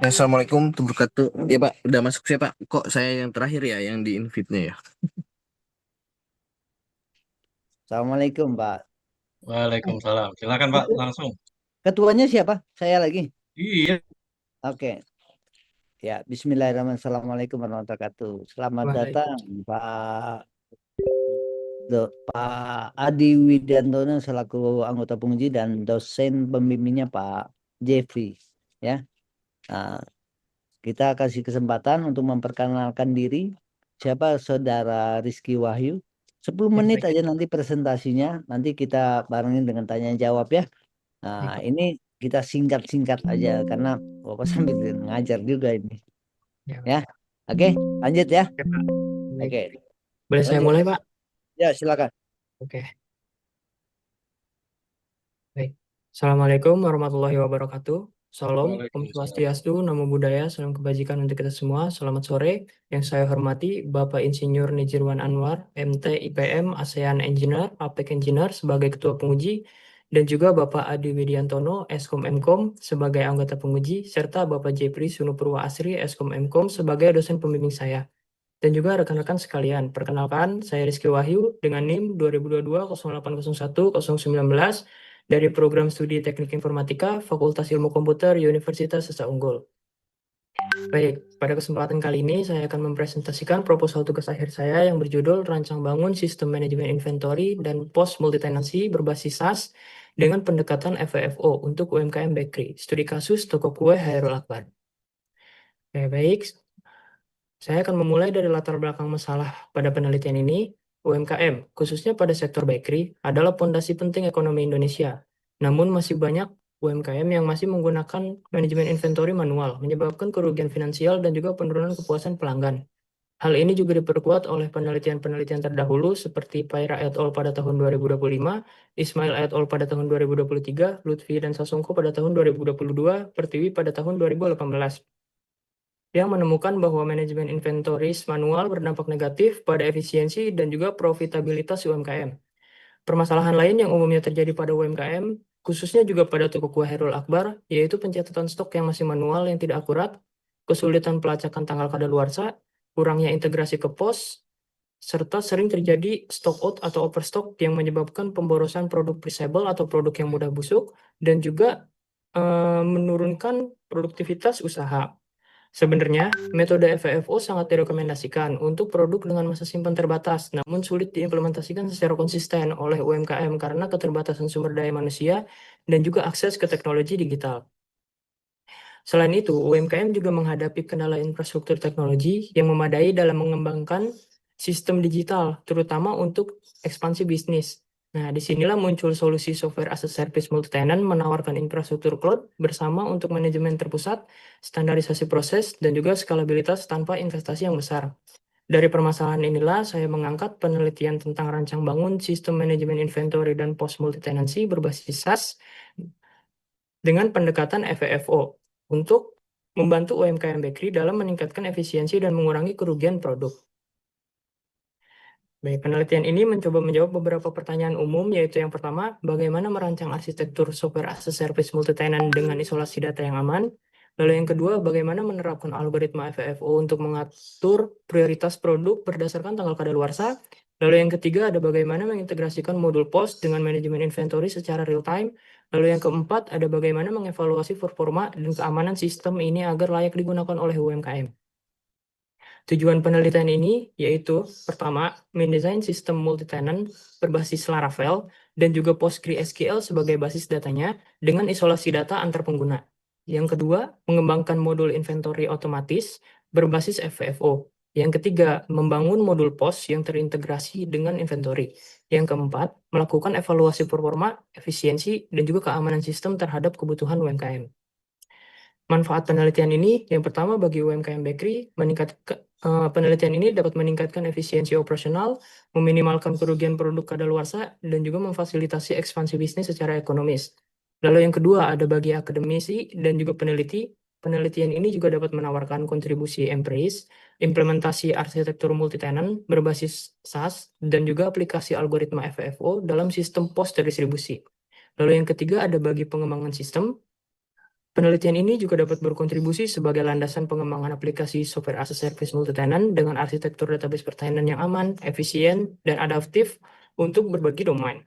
Ya, Assalamualaikum warahmatullahi wabarakatuh. Ya Pak, udah masuk saya Pak. Kok saya yang terakhir ya yang di invite-nya ya? Assalamualaikum, Pak. Eh, Waalaikumsalam. Silakan Pak, Ketu- langsung. Ketuanya siapa? Saya lagi. Iya. Oke. Ya, Bismillahirrahmanirrahim. Assalamualaikum warahmatullahi wabarakatuh. Selamat datang, Waalaikumsalam. Pak Pak Adi Widiantono selaku anggota penguji dan dosen pembimbingnya Pak Jeffrey. Ya, nah, kita kasih kesempatan untuk memperkenalkan diri. Siapa saudara Rizky Wahyu? 10 Ya, menit baik, aja nanti presentasinya. Nanti kita barengin dengan tanya jawab ya. Nah, baik, Pak. ini kita singkat-singkat aja karena Bapak sambil ngajar juga ini. Ya, Ya, baik. oke, lanjut ya. Oke, Pak. Baik. Oke, Boleh saya lanjut. mulai, Pak? Ya, silakan. Oke, baik. Assalamualaikum warahmatullahi wabarakatuh. Salam, Om Waalaikumsalam. Swastiastu, Namo Buddhaya, salam kebajikan untuk kita semua. Selamat sore. Yang saya hormati Bapak Insinyur Nijirwan Anwar, MT IPM, ASEAN Engineer, APEK Engineer sebagai Ketua Penguji, dan juga Bapak Adi Widiantono, Eskom Mkom sebagai anggota penguji, serta Bapak Jepri Sunupurwa Asri, Eskom Mkom sebagai dosen pembimbing saya. Dan juga rekan-rekan sekalian, perkenalkan saya Rizky Wahyu dengan NIM 2022-0801-019 dari Program Studi Teknik Informatika Fakultas Ilmu Komputer Universitas Sesa Unggul. Baik, pada kesempatan kali ini saya akan mempresentasikan proposal tugas akhir saya yang berjudul Rancang Bangun Sistem Manajemen Inventory dan Post Multitenancy berbasis SaaS dengan pendekatan FVFO untuk UMKM Bakery, studi kasus toko kue Hairul Akbar. Oke, baik. Saya akan memulai dari latar belakang masalah pada penelitian ini. UMKM, khususnya pada sektor bakery, adalah fondasi penting ekonomi Indonesia. Namun masih banyak UMKM yang masih menggunakan manajemen inventory manual, menyebabkan kerugian finansial dan juga penurunan kepuasan pelanggan. Hal ini juga diperkuat oleh penelitian-penelitian terdahulu seperti Paira et al. Pada tahun 2025, Ismail et al. Pada tahun 2023, Lutfi dan Sasongko pada tahun 2022, Pertiwi pada tahun 2018 yang menemukan bahwa manajemen inventories manual berdampak negatif pada efisiensi dan juga profitabilitas UMKM. Permasalahan lain yang umumnya terjadi pada UMKM, khususnya juga pada toko kue Hairul Akbar, yaitu pencatatan stok yang masih manual yang tidak akurat, kesulitan pelacakan tanggal kadaluarsa, kurangnya integrasi ke pos, serta sering terjadi stock out atau overstock yang menyebabkan pemborosan produk perishable atau produk yang mudah busuk, dan juga menurunkan produktivitas usaha. Sebenarnya, metode FVFO sangat direkomendasikan untuk produk dengan masa simpan terbatas, namun sulit diimplementasikan secara konsisten oleh UMKM karena keterbatasan sumber daya manusia dan juga akses ke teknologi digital. Selain itu, UMKM juga menghadapi kendala infrastruktur teknologi yang memadai dalam mengembangkan sistem digital, terutama untuk ekspansi bisnis. Nah, disinilah muncul solusi software as a service multi-tenant menawarkan infrastruktur cloud bersama untuk manajemen terpusat, standarisasi proses, dan juga skalabilitas tanpa investasi yang besar. Dari permasalahan inilah saya mengangkat penelitian tentang rancang bangun sistem manajemen inventory dan post multi-tenancy berbasis SaaS dengan pendekatan FVFO untuk membantu UMKM Bakery dalam meningkatkan efisiensi dan mengurangi kerugian produk. Baik, penelitian ini mencoba menjawab beberapa pertanyaan umum, yaitu yang pertama, bagaimana merancang arsitektur software as a service multi-tenant dengan isolasi data yang aman. Lalu yang kedua, bagaimana menerapkan algoritma FVFO untuk mengatur prioritas produk berdasarkan tanggal kadaluarsa. Lalu yang ketiga, ada bagaimana mengintegrasikan modul POS dengan manajemen inventory secara real-time. Lalu yang keempat, ada bagaimana mengevaluasi performa dan keamanan sistem ini agar layak digunakan oleh UMKM. Tujuan penelitian ini yaitu pertama, mendesain sistem multi-tenant berbasis Laravel dan juga PostgreSQL sebagai basis datanya dengan isolasi data antar pengguna. Yang kedua, mengembangkan modul inventory otomatis berbasis FVFO. Yang ketiga, membangun modul POS yang terintegrasi dengan inventory. Yang keempat, melakukan evaluasi performa, efisiensi, dan juga keamanan sistem terhadap kebutuhan UMKM. Manfaat penelitian ini, yang pertama bagi UMKM Bakery, penelitian ini dapat meningkatkan efisiensi operasional, meminimalkan kerugian produk kadaluarsa, dan juga memfasilitasi ekspansi bisnis secara ekonomis. Lalu yang kedua, ada bagi akademisi dan juga peneliti, penelitian ini juga dapat menawarkan kontribusi empiris, implementasi arsitektur multi-tenant berbasis SaaS, dan juga aplikasi algoritma FVFO dalam sistem pos terdistribusi. Lalu yang ketiga, ada bagi pengembangan sistem, Penelitian ini juga dapat berkontribusi sebagai landasan pengembangan aplikasi software as a service multi-tenant dengan arsitektur database pertahanan yang aman, efisien, dan adaptif untuk berbagai domain.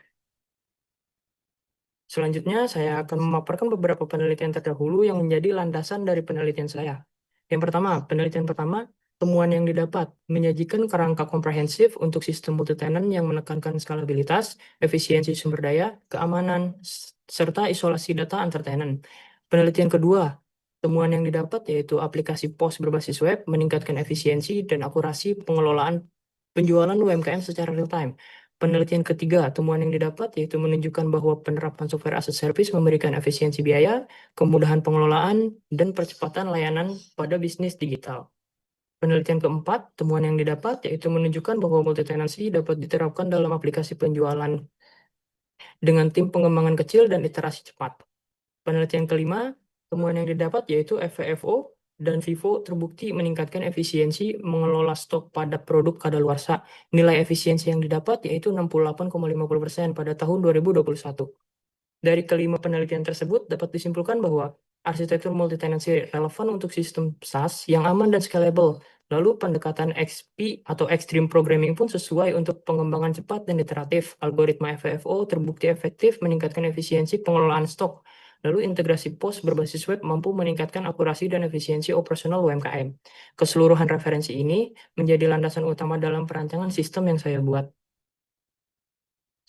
Selanjutnya, saya akan memaparkan beberapa penelitian terdahulu yang menjadi landasan dari penelitian saya. Yang pertama, penelitian pertama, temuan yang didapat menyajikan kerangka komprehensif untuk sistem multi-tenant yang menekankan skalabilitas, efisiensi sumber daya, keamanan, serta isolasi data antar tenant. Penelitian kedua, temuan yang didapat yaitu aplikasi POS berbasis web meningkatkan efisiensi dan akurasi pengelolaan penjualan UMKM secara real-time. Penelitian ketiga, temuan yang didapat yaitu menunjukkan bahwa penerapan software as a service memberikan efisiensi biaya, kemudahan pengelolaan, dan percepatan layanan pada bisnis digital. Penelitian keempat, temuan yang didapat yaitu menunjukkan bahwa multi-tenancy dapat diterapkan dalam aplikasi penjualan dengan tim pengembangan kecil dan iterasi cepat. Penelitian kelima, temuan yang didapat yaitu FVFO dan FIFO terbukti meningkatkan efisiensi mengelola stok pada produk kadaluarsa. Nilai efisiensi yang didapat yaitu 68,50% pada tahun 2021. Dari kelima penelitian tersebut dapat disimpulkan bahwa arsitektur multi-tenancy relevan untuk sistem SaaS yang aman dan scalable. Lalu pendekatan XP atau Extreme Programming pun sesuai untuk pengembangan cepat dan iteratif. Algoritma FVFO terbukti efektif meningkatkan efisiensi pengelolaan stok. Lalu integrasi POS berbasis web mampu meningkatkan akurasi dan efisiensi operasional UMKM. Keseluruhan referensi ini menjadi landasan utama dalam perancangan sistem yang saya buat.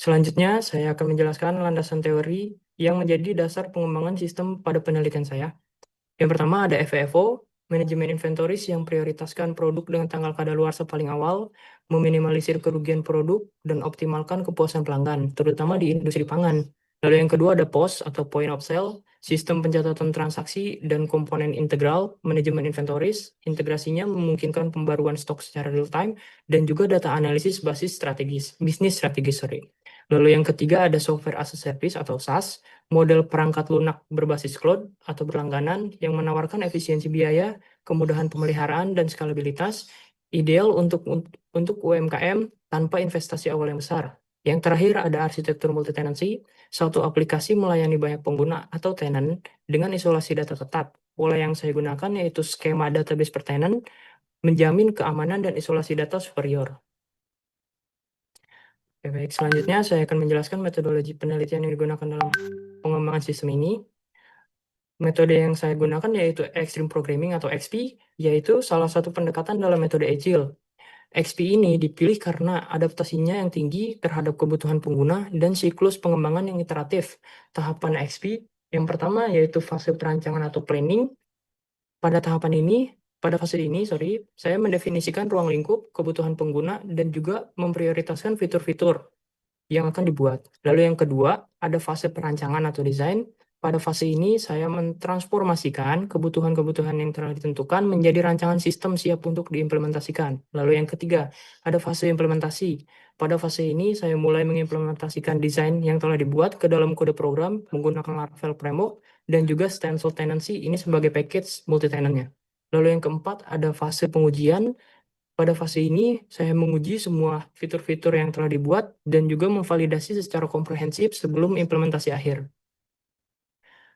Selanjutnya, saya akan menjelaskan landasan teori yang menjadi dasar pengembangan sistem pada penelitian saya. Yang pertama ada FVFO, manajemen inventories yang prioritaskan produk dengan tanggal kadaluarsa paling awal, meminimalisir kerugian produk, dan optimalkan kepuasan pelanggan, terutama di industri pangan. Lalu yang kedua ada POS atau Point of Sale, sistem pencatatan transaksi dan komponen integral, manajemen inventories, integrasinya memungkinkan pembaruan stok secara real-time, dan juga data analisis basis bisnis strategis. Lalu yang ketiga ada software as a service atau SaaS, model perangkat lunak berbasis cloud atau berlangganan yang menawarkan efisiensi biaya, kemudahan pemeliharaan, dan skalabilitas, ideal untuk UMKM tanpa investasi awal yang besar. Yang terakhir ada arsitektur multi-tenancy, satu aplikasi melayani banyak pengguna atau tenant dengan isolasi data ketat. Pola yang saya gunakan yaitu skema database per tenant, menjamin keamanan dan isolasi data superior. Oke, baik, selanjutnya saya akan menjelaskan metodologi penelitian yang digunakan dalam pengembangan sistem ini. Metode yang saya gunakan yaitu Extreme Programming atau XP, yaitu salah satu pendekatan dalam metode Agile. XP ini dipilih karena adaptasinya yang tinggi terhadap kebutuhan pengguna dan siklus pengembangan yang iteratif. Tahapan XP yang pertama yaitu fase perancangan atau planning. Pada fase ini, saya mendefinisikan ruang lingkup, kebutuhan pengguna, dan juga memprioritaskan fitur-fitur yang akan dibuat. Lalu yang kedua, ada fase perancangan atau desain. Pada fase ini, saya mentransformasikan kebutuhan-kebutuhan yang telah ditentukan menjadi rancangan sistem siap untuk diimplementasikan. Lalu yang ketiga, ada fase implementasi. Pada fase ini, saya mulai mengimplementasikan desain yang telah dibuat ke dalam kode program menggunakan Laravel Framework dan juga Stencil Tenancy ini sebagai package multi-tenantnya. Lalu yang keempat, ada fase pengujian. Pada fase ini, saya menguji semua fitur-fitur yang telah dibuat dan juga memvalidasi secara komprehensif sebelum implementasi akhir.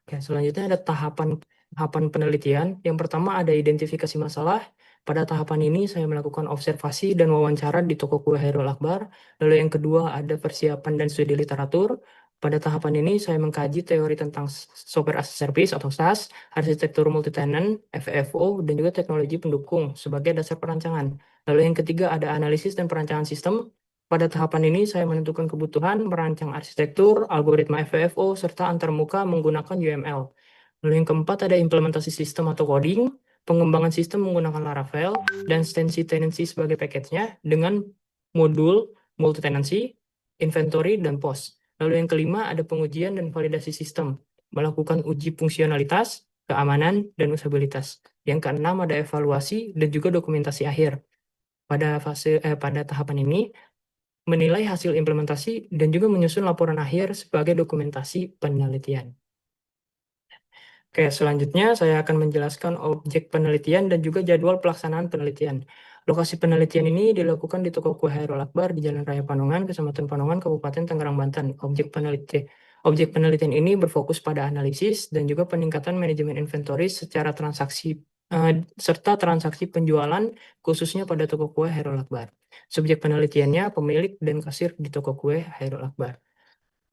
Oke, selanjutnya ada tahapan penelitian. Yang pertama ada identifikasi masalah. Pada tahapan ini, saya melakukan observasi dan wawancara di toko kue Hairul Akbar. Lalu yang kedua ada persiapan dan studi literatur. Pada tahapan ini, saya mengkaji teori tentang software as a service atau SaaS, arsitektur multi-tenant, FVFO, dan juga teknologi pendukung sebagai dasar perancangan. Lalu yang ketiga ada analisis dan perancangan sistem. Pada tahapan ini, saya menentukan kebutuhan, merancang arsitektur, algoritma FVFO, serta antarmuka menggunakan UML. Lalu yang keempat ada implementasi sistem atau coding, pengembangan sistem menggunakan Laravel, dan Stencil Tenancy sebagai package-nya dengan modul multi-tenancy, inventory, dan POS. Lalu yang kelima ada pengujian dan validasi sistem, melakukan uji fungsionalitas, keamanan, dan usabilitas. Yang keenam ada evaluasi dan juga dokumentasi akhir. Pada tahapan ini, menilai hasil implementasi dan juga menyusun laporan akhir sebagai dokumentasi penelitian. Oke, selanjutnya saya akan menjelaskan objek penelitian dan juga jadwal pelaksanaan penelitian. Lokasi penelitian ini dilakukan di Toko Kue Hairul Akbar di Jalan Raya Panongan, Kecamatan Panongan, Kabupaten Tangerang, Banten. Objek penelitian ini berfokus pada analisis dan juga peningkatan manajemen inventory secara transaksi serta transaksi penjualan khususnya pada toko kue Hairul Akbar. Subjek penelitiannya pemilik dan kasir di toko kue Hairul Akbar.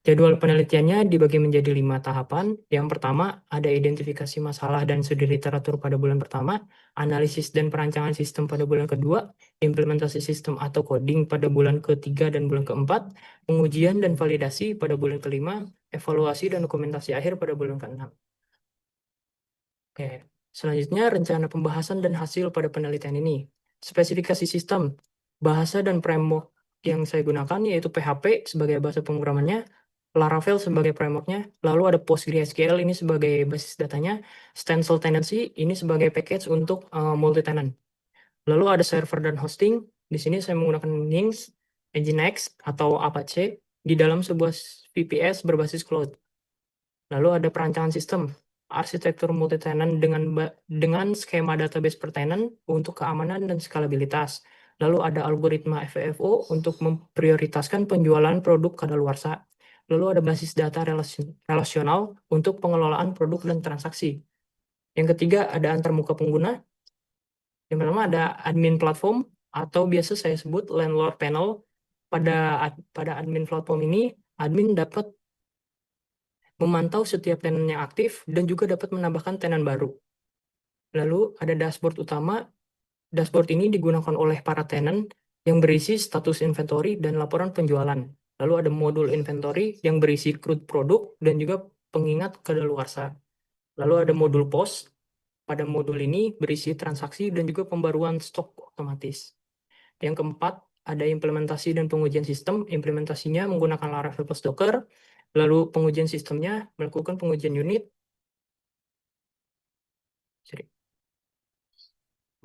Jadwal penelitiannya dibagi menjadi 5 tahapan. Yang pertama, ada identifikasi masalah dan studi literatur pada bulan pertama, analisis dan perancangan sistem pada bulan kedua, implementasi sistem atau coding pada bulan ketiga dan bulan keempat, pengujian dan validasi pada bulan kelima, evaluasi dan dokumentasi akhir pada bulan keenam. Oke, selanjutnya rencana pembahasan dan hasil pada penelitian ini. Spesifikasi sistem, bahasa dan framework yang saya gunakan yaitu PHP sebagai bahasa pemrogramannya, Laravel sebagai frameworknya, lalu ada PostgreSQL ini sebagai basis datanya, Stencil Tenancy ini sebagai package untuk multi-tenant. Lalu ada server dan hosting, di sini saya menggunakan Nginx, Nginx atau Apache di dalam sebuah VPS berbasis cloud. Lalu ada perancangan sistem, arsitektur multi-tenant dengan skema database per tenant untuk keamanan dan skalabilitas. Lalu ada algoritma FFO untuk memprioritaskan penjualan produk kadaluarsa. Lalu ada basis data relasional untuk pengelolaan produk dan transaksi. Yang ketiga ada antarmuka pengguna. Yang pertama ada admin platform atau biasa saya sebut landlord panel. Pada admin platform ini, admin dapat memantau setiap tenan yang aktif dan juga dapat menambahkan tenan baru. Lalu ada dashboard utama. Dashboard ini digunakan oleh para tenan yang berisi status inventory dan laporan penjualan. Lalu ada modul inventory yang berisi crude produk dan juga pengingat kadaluarsa. Lalu ada modul POS. Pada modul ini berisi transaksi dan juga pembaruan stok otomatis. Yang keempat, ada implementasi dan pengujian sistem. Implementasinya menggunakan Laravel plus Docker. Lalu pengujian sistemnya melakukan pengujian unit,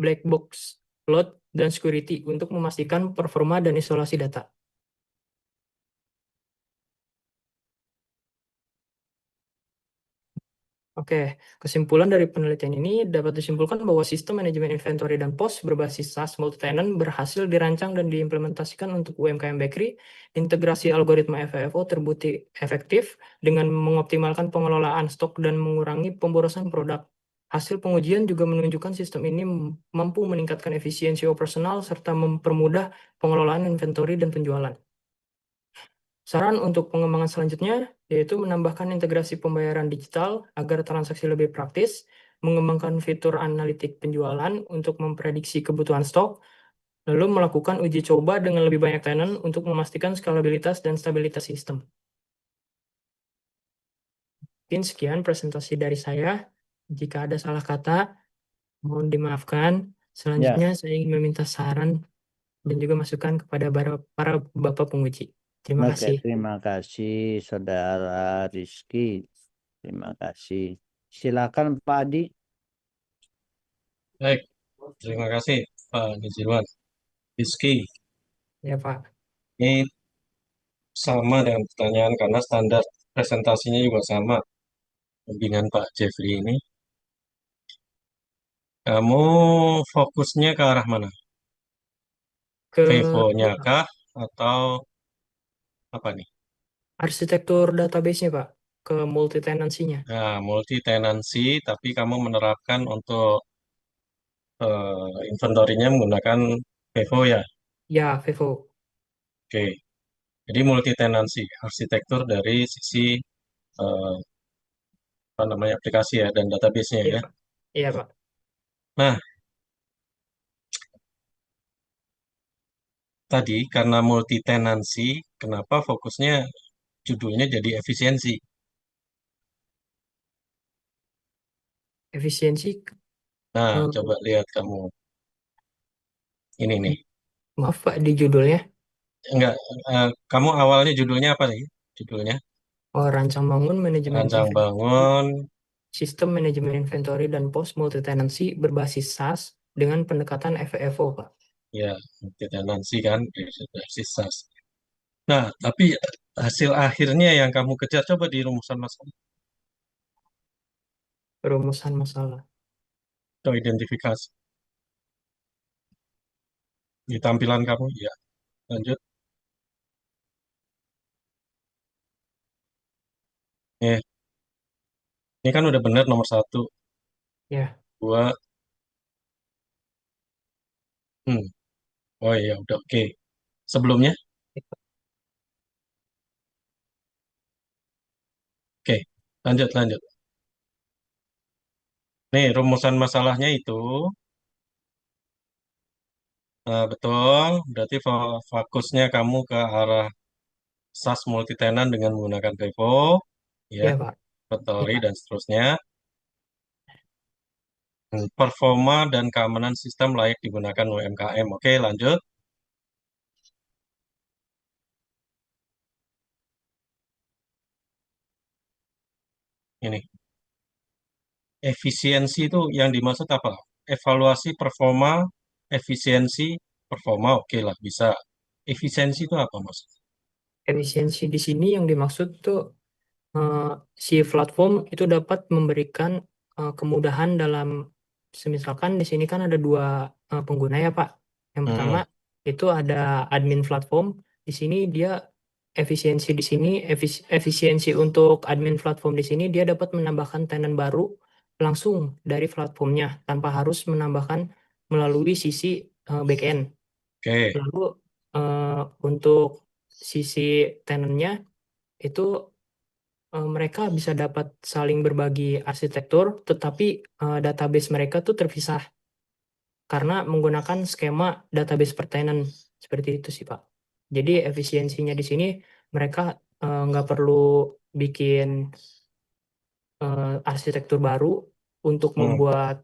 black box, load, dan security untuk memastikan performa dan isolasi data. Oke, kesimpulan dari penelitian ini dapat disimpulkan bahwa sistem manajemen inventory dan POS berbasis SaaS multi-tenant berhasil dirancang dan diimplementasikan untuk UMKM bakery. Integrasi algoritma FIFO terbukti efektif dengan mengoptimalkan pengelolaan stok dan mengurangi pemborosan produk. Hasil pengujian juga menunjukkan sistem ini mampu meningkatkan efisiensi operasional serta mempermudah pengelolaan inventory dan penjualan. Saran untuk pengembangan selanjutnya yaitu menambahkan integrasi pembayaran digital agar transaksi lebih praktis, mengembangkan fitur analitik penjualan untuk memprediksi kebutuhan stok, lalu melakukan uji coba dengan lebih banyak tenant untuk memastikan skalabilitas dan stabilitas sistem. Mungkin sekian presentasi dari saya. Jika ada salah kata, mohon dimaafkan. Selanjutnya saya ingin meminta saran dan juga masukan kepada para Bapak penguji. Terima Oke, kasih. terima kasih Saudara Rizky. Terima kasih. Silakan Pak Adi. Baik, terima kasih Pak Nizirwan. Rizky, Ya Pak. ini sama dengan pertanyaan karena standar presentasinya juga sama dengan Pak Jeffrey ini. Kamu fokusnya ke arah mana? Ke Vivo-nya kah atau apa nih? arsitektur database-nya, Pak, ke multi-tenancy-nya. Nah, multi tenancy, tapi kamu menerapkan untuk inventory-nya menggunakan Vivo ya. Ya, Vivo. Oke, jadi multi tenancy, arsitektur dari sisi eh, apa namanya aplikasi ya dan database-nya Iya, ya. Pak. Iya, Pak. Nah, tadi karena multi tenancy, kenapa fokusnya judulnya jadi efisiensi? Efisiensi. Nah, eh, coba lihat kamu ini nih. Maaf, Pak, di judulnya. Enggak, kamu awalnya judulnya apa nih? Judulnya Oh, rancang bangun manajemen rancang inventory, bangun sistem manajemen inventory dan post multi-tenancy berbasis SaaS dengan pendekatan FFO, Pak. ya multi tenancy kan dari SAS. Nah, tapi hasil akhirnya yang kamu kejar coba di rumusan masalah Perumusan masalah. atau identifikasi di tampilan kamu. Ya, lanjut. Ya, ini kan udah benar nomor satu, Ya, dua, hmm. Oh iya, udah oke. Sebelumnya, oke, lanjut, lanjut. Nih, rumusan masalahnya itu, betul, berarti fokusnya kamu ke arah SAS multitenant dengan menggunakan Revo, ya, ya Pak. Ya Factory, Pak. dan seterusnya. Performa dan keamanan sistem layak digunakan UMKM. Oke, lanjut. Ini, efisiensi itu yang dimaksud apa? Evaluasi performa, efisiensi, performa, oke lah, bisa. Efisiensi itu apa maksudnya? Efisiensi di sini yang dimaksud tuh eh, si platform itu dapat memberikan kemudahan dalam semisalkan di sini kan ada dua pengguna ya Pak. Yang pertama Hmm, itu ada admin platform. Di sini dia efisiensi di sini efisiensi untuk admin platform di sini dia dapat menambahkan tenant baru langsung dari platformnya tanpa harus menambahkan melalui sisi backend. oke. Lalu eh, untuk sisi tenantnya itu mereka bisa dapat saling berbagi arsitektur, tetapi database mereka tuh terpisah karena menggunakan skema database per tenant seperti itu sih Pak. Jadi efisiensinya di sini mereka nggak perlu bikin arsitektur baru untuk Hmm, membuat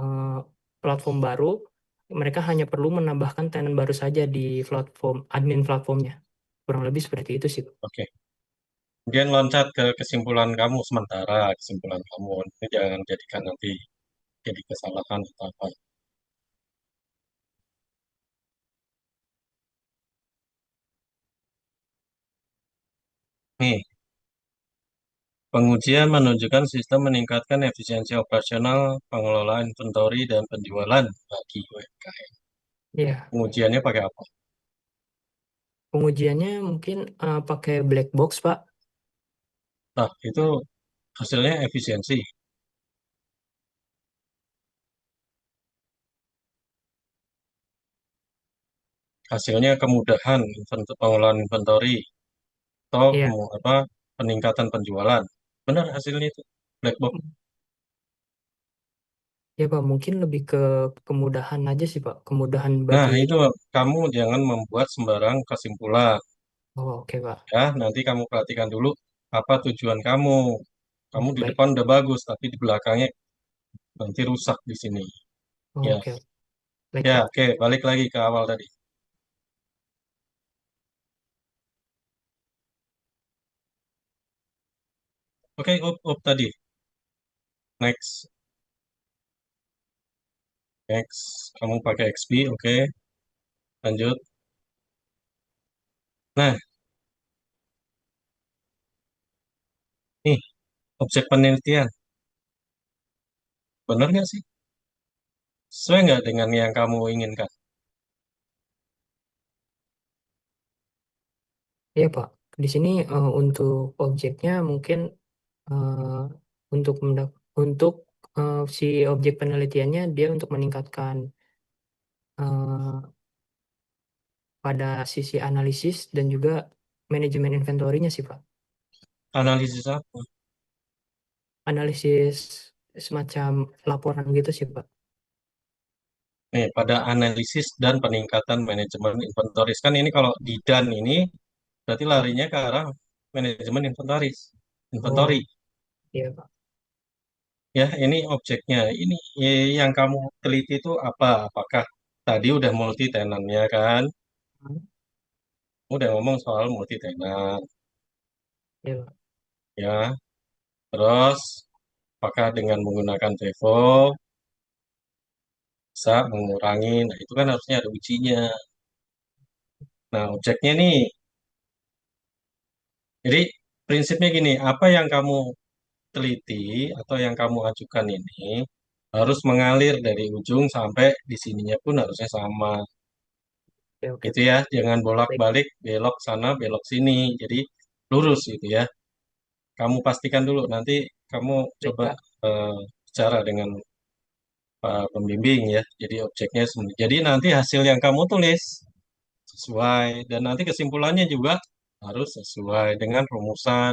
eh, platform baru. Mereka hanya perlu menambahkan tenant baru saja di platform admin platformnya. Kurang lebih seperti itu sih Pak. oke. Kemudian loncat ke kesimpulan kamu sementara, kesimpulan kamu. Ini jangan jadikan nanti jadi kesalahan atau apa. Nih, pengujian menunjukkan sistem meningkatkan efisiensi operasional, pengelolaan inventory, dan penjualan bagi UMKM. Ya, Pengujiannya pakai apa? pengujiannya mungkin pakai black box Pak. Nah, itu hasilnya efisiensi. Hasilnya kemudahan pengelolaan inventory atau Iya. apa peningkatan penjualan. Benar hasilnya itu black box. Ya Pak, mungkin lebih ke kemudahan aja sih Pak. Kemudahan Nah, bagi... itu kamu jangan membuat sembarang kesimpulan. Oh, oke Pak. Ya, nanti kamu perhatikan dulu apa tujuan kamu. Kamu di Baik. depan udah bagus, tapi di belakangnya nanti rusak di sini. Oh, Ya, oke. Baik ya, Pak. oke, balik lagi ke awal tadi. Oke, up tadi. Next, next. Kamu pakai XP, oke. Lanjut. Nah, nih, objek penelitian. Benar nggak sih? Sesuai nggak dengan yang kamu inginkan? Ya Pak. Di sini untuk objeknya mungkin eh, untuk si objek penelitiannya dia untuk meningkatkan eh, pada sisi analisis dan juga manajemen inventorinya sih Pak. Analisis apa? Analisis semacam laporan gitu sih Pak. Nih, pada analisis dan peningkatan manajemen inventoris. Kan ini kalau di Dan ini berarti larinya ke arah manajemen inventoris. Inventory. Oh, iya Pak. Ya, ini objeknya. Ini yang kamu teliti itu apa? Apakah tadi udah multi tenannya kan? Hmm, Udah ngomong soal multi tenan. iya Pak. Ya, terus apakah dengan menggunakan Devo bisa mengurangi? Nah, itu kan harusnya ada ujinya. Nah, objeknya nih. Jadi prinsipnya gini, apa yang kamu teliti atau yang kamu ajukan ini harus mengalir dari ujung sampai di sininya pun harusnya sama. Oke, oke Gitu Pak. ya, jangan Baik. bolak-balik belok sana belok sini. Jadi lurus gitu ya. kamu pastikan dulu. Nanti kamu Baik, coba Pak. bicara dengan Pak pembimbing ya. Jadi objeknya semua. Jadi nanti hasil yang kamu tulis sesuai dan nanti kesimpulannya juga harus sesuai dengan rumusan,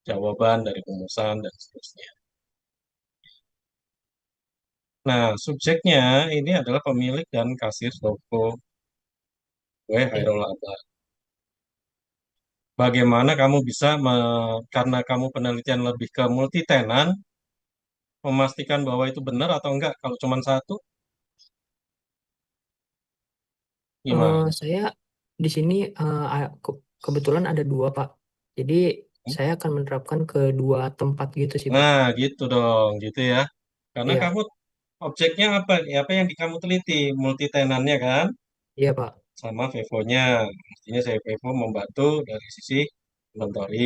jawaban dari rumusan dan seterusnya. Nah, subjeknya ini adalah pemilik dan kasir toko kue Baik. Hairul Abad. Bagaimana kamu bisa, karena kamu penelitian lebih ke multi tenant, memastikan bahwa itu benar atau enggak? Kalau cuma satu, gimana? Saya di sini kebetulan ada dua, Pak. Jadi saya akan menerapkan ke dua tempat gitu sih, Pak. Nah, gitu dong, gitu ya. Karena Iya, kamu objeknya apa? Ya, apa yang kamu teliti? Multi tenantnya kan? iya, Pak. Sama Vivo-nya. Artinya saya Vivo membantu dari sisi inventory.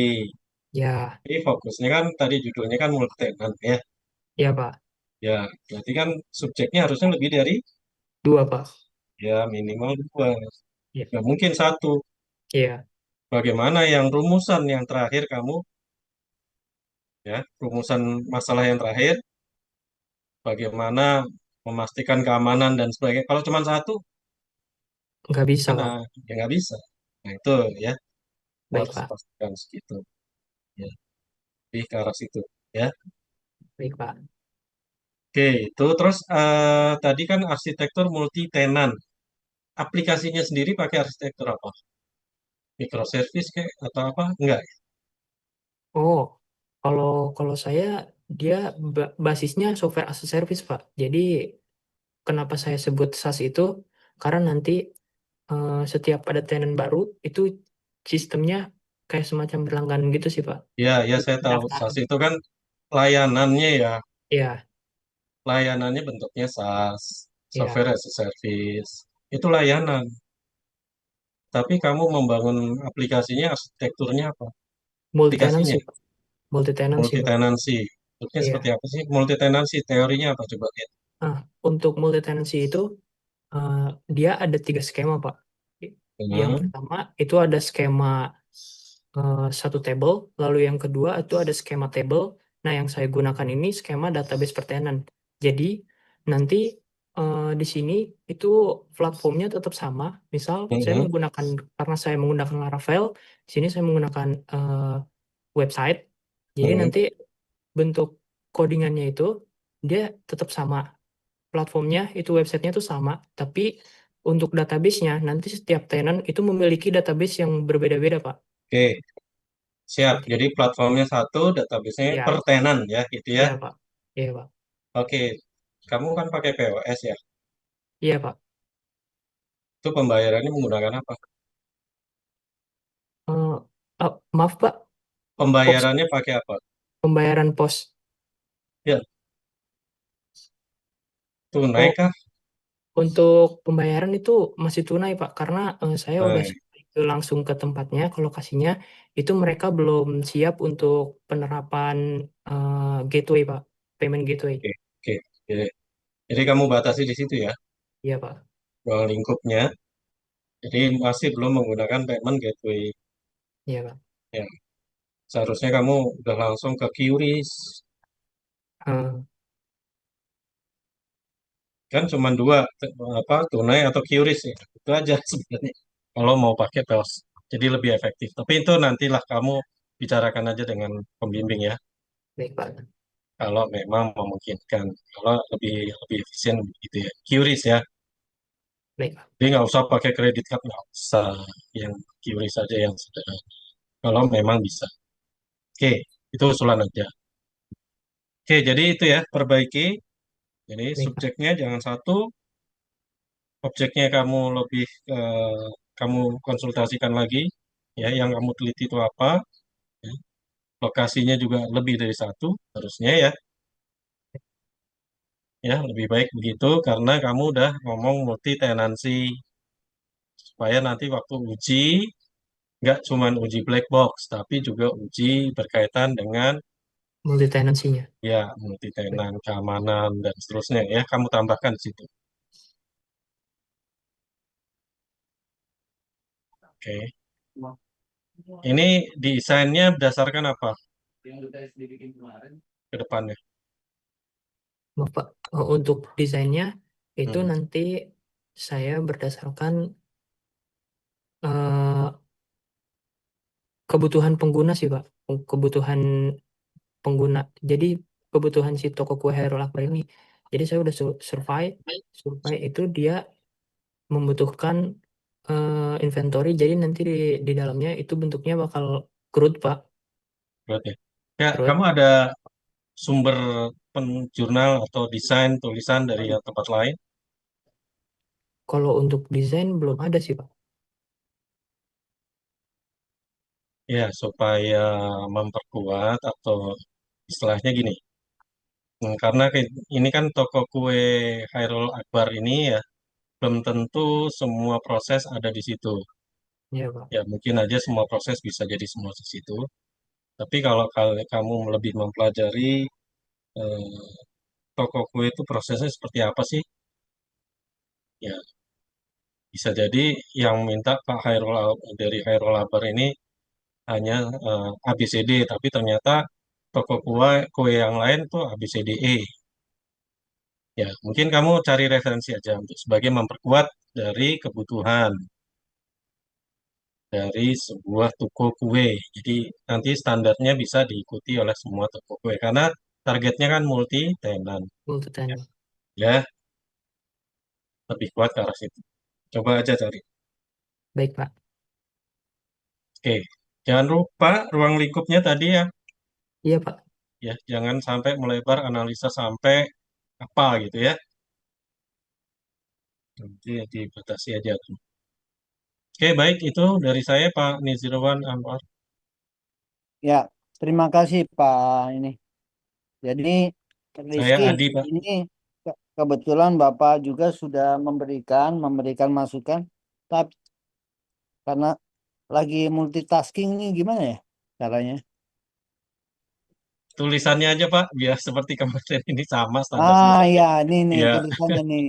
Ya, Jadi fokusnya kan tadi judulnya kan multi tenant ya. iya, Pak. Ya, berarti kan subjeknya harusnya lebih dari Dua, Pak. ya minimal dua. Iya, Nggak mungkin satu. iya. Bagaimana yang rumusan yang terakhir kamu ya, rumusan masalah yang terakhir, bagaimana memastikan keamanan dan sebagainya. Kalau cuma satu, Nggak bisa, mana Pak. ya nggak bisa. Nah itu ya Baik, harus Pak. pastikan segitu. Ya, lebih ke arah situ. Ya, Baik, Pak. oke. Itu terus tadi kan arsitektur multi tenant. Aplikasinya sendiri pakai arsitektur apa? Microservice kayak atau apa? Enggak. Oh, kalau kalau saya dia basisnya software as a service, Pak. Jadi kenapa saya sebut SaaS itu? Karena nanti setiap ada tenant baru itu sistemnya kayak semacam berlangganan gitu sih, Pak. Ya, ya saya tahu. Pendaftaran. SaaS itu kan layanannya ya. Iya, Layanannya bentuknya SaaS, iya. Software as a Service. Itu layanan. Tapi kamu membangun aplikasinya, arsitekturnya apa? Multi Aplikasinya, tenancy, Pak. Multi tenancy, multi Pak. tenancy. Bentuknya seperti Iya. apa sih? Multi tenancy, teorinya apa coba lihat. Nah, untuk multi tenancy itu eh, dia ada tiga skema, Pak. Yang Hmm, pertama itu ada skema satu table, lalu yang kedua itu ada skema table. Nah, yang saya gunakan ini skema database per tenant. Jadi nanti di sini itu platformnya tetap sama. Misal saya hmm, menggunakan karena saya menggunakan Laravel, di sini saya menggunakan website. Jadi hmm. nanti bentuk codingannya itu dia tetap sama. Platformnya itu websitenya itu sama, tapi untuk database-nya nanti setiap tenant itu memiliki database yang berbeda-beda, Pak. Oke, siap. Seperti Jadi platformnya satu, database-nya per ya, tenant ya, gitu ya. iya, Pak. Iya, Pak. Oke, kamu kan pakai POS ya. Iya, Pak. Itu pembayarannya menggunakan apa? Eh, maaf, Pak. Pos Pembayarannya pakai apa? pembayaran pos. Ya, tunai Oh, kah? untuk pembayaran itu masih tunai, Pak, karena saya udah Tunai. langsung ke tempatnya, ke lokasinya, itu mereka belum siap untuk penerapan gateway, Pak. Payment gateway. Oke, oke. Jadi kamu batasi di situ ya, Iya, Pak. ruang lingkupnya. Jadi masih belum menggunakan payment gateway. Iya, Pak. Ya, seharusnya kamu udah langsung ke QRIS. Eh, Kan cuma dua, apa tunai atau QRIS ya. Itu aja sebenarnya. Kalau mau pakai POS. Jadi lebih efektif. Tapi itu nantilah kamu bicarakan aja dengan pembimbing ya. baik, Pak. Kalau memang memungkinkan. Kalau lebih lebih efisien gitu ya. QRIS ya. Baik, Pak. Jadi nggak usah pakai kredit card, nggak usah. Yang QRIS saja yang sederhana. Kalau memang bisa. Oke, itu usulan aja. Oke, jadi itu ya, perbaiki. Jadi Baik, Pak. subjeknya jangan satu, objeknya kamu lebih kamu konsultasikan lagi, ya, yang kamu teliti itu apa, ya. Lokasinya juga lebih dari satu, harusnya ya, ya lebih baik begitu karena kamu udah ngomong multi tenancy supaya nanti waktu uji nggak cuma uji black box, tapi juga uji berkaitan dengan Multi tenancy-nya. ya multi Baik. tenan, keamanan dan seterusnya ya, kamu tambahkan di situ. Oke. Ini desainnya berdasarkan apa? ke depannya? Maaf, Pak. Untuk desainnya itu Hmm. nanti saya berdasarkan eh, kebutuhan pengguna sih, Pak. Kebutuhan pengguna. Jadi kebutuhan si toko kue Hairul Akbar ini. Jadi saya udah survei itu dia membutuhkan inventory. Jadi nanti di dalamnya itu bentuknya bakal CRUD, Pak. Berarti. Ya, CRUD. kamu ada sumber jurnal atau desain tulisan dari tempat lain? Kalau untuk desain belum ada sih, Pak. Ya, supaya memperkuat atau istilahnya gini. Karena ini kan toko kue Khairul Akbar ini ya, belum tentu semua proses ada di situ. Iya, Pak. Ya, mungkin aja semua proses bisa jadi semua di situ. Tapi kalau kamu lebih mempelajari eh, toko kue itu prosesnya seperti apa sih? Ya, bisa jadi yang minta Pak dari Khairul Akbar ini hanya ABCD, tapi ternyata toko kue yang lain tuh ABCDE. Ya, mungkin kamu cari referensi aja untuk sebagai memperkuat dari kebutuhan dari sebuah toko kue. Jadi nanti standarnya bisa diikuti oleh semua toko kue karena targetnya kan multi tenan. Multi-tenant. Ya, lebih kuat ke arah situ. Coba aja cari. Baik, Pak. Oke, jangan lupa ruang lingkupnya tadi ya. Iya, Pak. Ya, jangan sampai melebar analisa sampai apa gitu ya. Nanti dibatasi aja. Oke, baik itu dari saya Pak Nizirwan Anwar. Ya, terima kasih Pak ini. Jadi Saya Rizky, Adi, Pak. ini kebetulan Bapak juga sudah memberikan masukan, tapi karena lagi multitasking nih gimana ya caranya? Tulisannya aja Pak, biar seperti kemarin ini sama standar Ah semua. ya, ini nih Ya, tulisannya nih.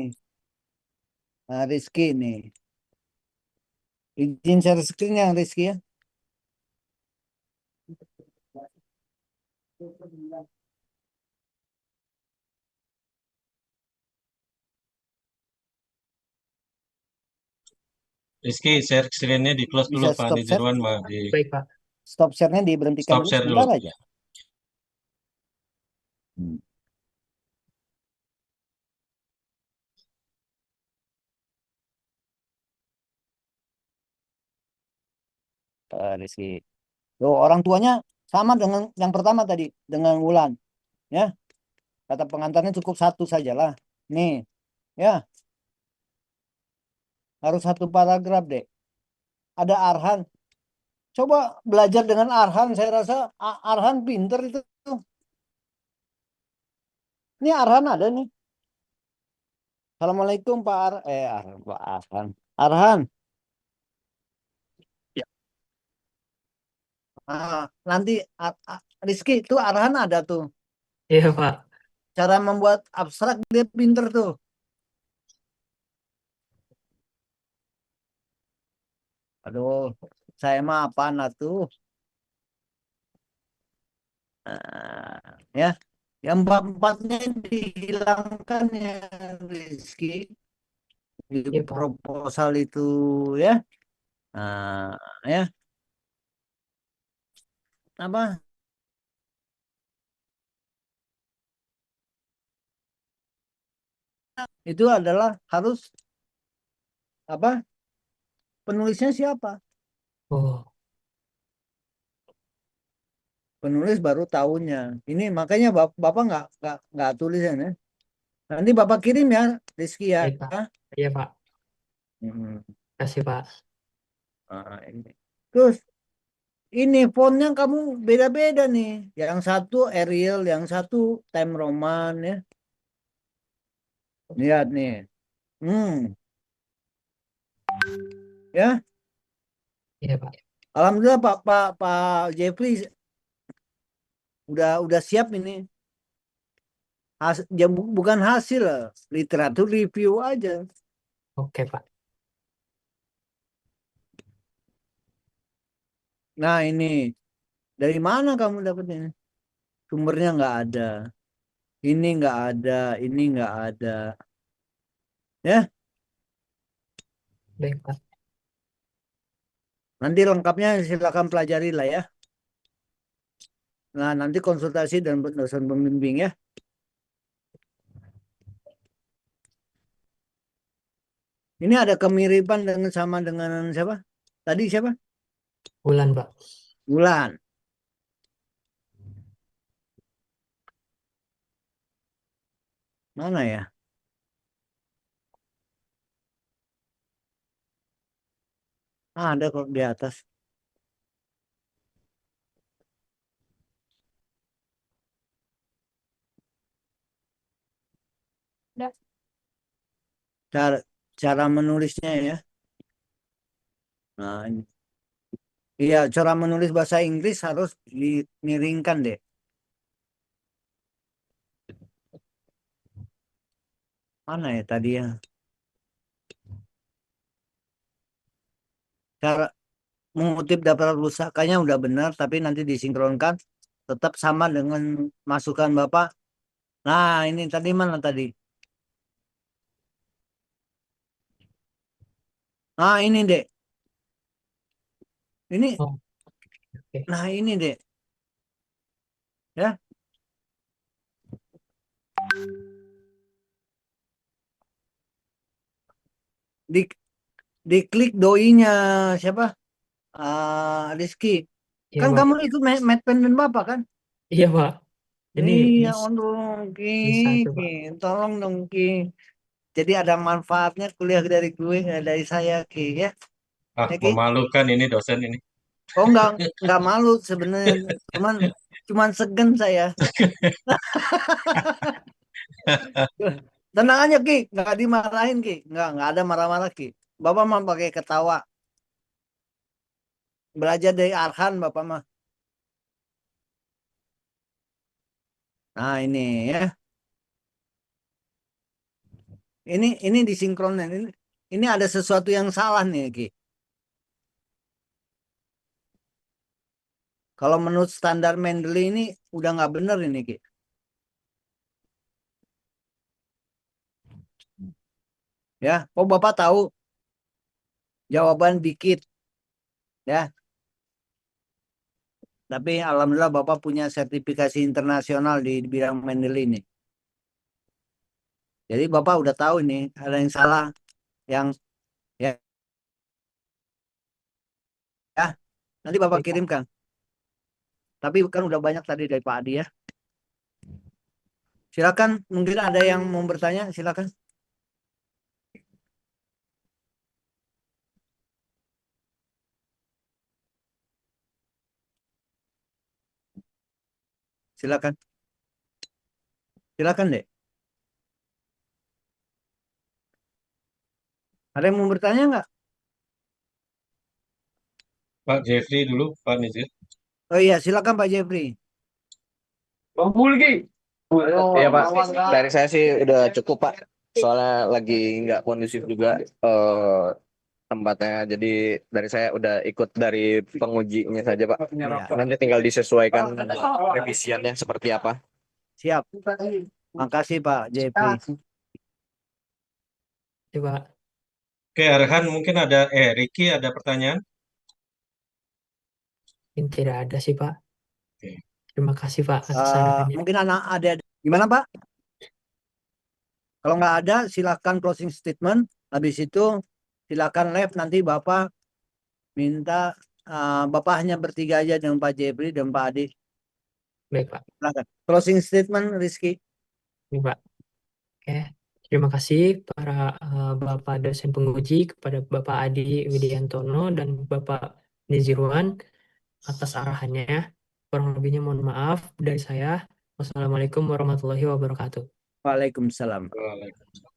Nah, Rizky nih. Izin share screen yang Rizky ya. Rizky share screen-nya di close dulu Bisa Pak stop share? Nizirwan, di Baik, Pak. Stop share-nya diberhentikan stop dulu share dulu. sebentar aja. Ya. Hmm. Rizky. Loh, orang tuanya sama dengan yang pertama tadi, dengan Wulan. Ya, kata pengantarnya cukup satu sajalah. Nih, ya, harus satu paragraf deh. Ada Arhan. Coba belajar dengan Arhan. Saya rasa Arhan pinter itu. Ini Arhan ada nih. Assalamualaikum Pak Arhan, Pak Arhan. Arhan. Ya. Nanti Rizky itu Arhan ada tuh. Iya, Pak. Cara membuat abstrak dia pinter tuh. Aduh, saya mah apaan tuh? Ya, yang empat-empatnya dihilangkan ya Rizky di Iya, Pak. proposal itu ya. Nah, ya apa? Itu adalah harus apa? Penulisnya siapa? Oh, Penulis baru tahunnya. Ini makanya Bapak nggak tulisan ya. Nanti Bapak kirim ya Rizky ya. baik, Pak. Iya, Pak. Hmm. Kasih, Pak. Ini. Terus ini fontnya kamu beda-beda nih. Yang satu Arial, yang satu Time Roman ya. Lihat nih. Hmm, ya. Iya, Pak. Alhamdulillah Pak Jeffrey udah siap ini. Bukan hasil lah, literatur review aja. Oke, Pak. Nah, ini dari mana kamu dapetnya? Sumbernya nggak ada. Ini nggak ada. Ini nggak ada. Ya, Baik, Pak. nanti lengkapnya silakan pelajari lah ya. Nah, nanti konsultasi dan dosen pembimbing ya. Ini ada kemiripan dengan sama dengan siapa? Tadi siapa? Bulan, Pak. Bulan. Mana ya? Ada kok di atas. Udah. Cara cara menulisnya ya. Nah, ini. Iya, cara menulis bahasa Inggris harus dimiringkan deh. Mana ya tadi ya? Cara mengutip daftar pusakanya udah benar, tapi nanti disinkronkan tetap sama dengan masukan Bapak. Nah, ini tadi mana tadi? Nah, ini deh. Ini, Oh, oke. nah ini deh. Ya, di diklik doi-nya siapa? Rizky. Iya, Kan Pak. kamu ikut Medpen dan Bapak kan? Iya, Pak. Ini Iya, bisa, dong, Ki. bisa tuh, Ki. Pak. Tolong dong, Ki. Jadi ada manfaatnya kuliah dari gue, dari saya, Ki. Ya, Ah, ya Ki. memalukan ini dosen ini. Oh, nggak malu sebenarnya. Cuman, cuman segen saya. Tenang aja, Ki. Nggak dimarahin, Ki. Nggak ada marah-marah, Ki. Bapak mah pakai ketawa. Belajar dari Arhan, Bapak mah. Nah, ini ya. Ini disinkronkan. Ini ada sesuatu yang salah nih, Ki. Kalau menurut standar Mendeley ini udah nggak bener ini, Ki. Ya, oh Bapak tahu jawaban dikit, ya. Tapi alhamdulillah Bapak punya sertifikasi internasional di bidang Mendeley ini. Jadi Bapak udah tahu ini ada yang salah, yang ya, ya. Nanti Bapak Baik, Pak. kirimkan. Tapi kan udah banyak tadi dari Pak Adi ya. Silakan, mungkin ada yang mau bertanya, silakan. Silakan. Silakan deh. Ada yang mau bertanya nggak? Pak Jeffrey dulu, Pak Nizir. Oh iya, silakan Pak Jeffrey. Iya Pak, dari saya sih udah cukup Pak. Soalnya lagi nggak kondusif juga tempatnya. Jadi dari saya udah ikut dari pengujinya saja Pak. Iya, Nanti tinggal disesuaikan revisiannya seperti apa. siap. Makasih Pak Jeffrey. Iya, Pak. Oke, Arhan mungkin ada, Ricky ada pertanyaan? Ini tidak ada sih, Pak. Oke. Terima kasih, Pak, atas sarannya. Mungkin anak ada gimana Pak? Kalau nggak ada, silakan closing statement. Habis itu silakan live nanti Bapak minta Bapak hanya bertiga aja dengan Pak Jeffrey dan Pak Adi. Baik, Pak. Silakan. Closing statement Rizky. Ini, Pak. Oke. Terima kasih para Bapak dosen penguji, kepada Bapak Adi Widiantono dan Bapak Nizirwan atas arahannya. Kurang lebihnya mohon maaf dari saya. Wassalamualaikum warahmatullahi wabarakatuh. Waalaikumsalam. Waalaikumsalam.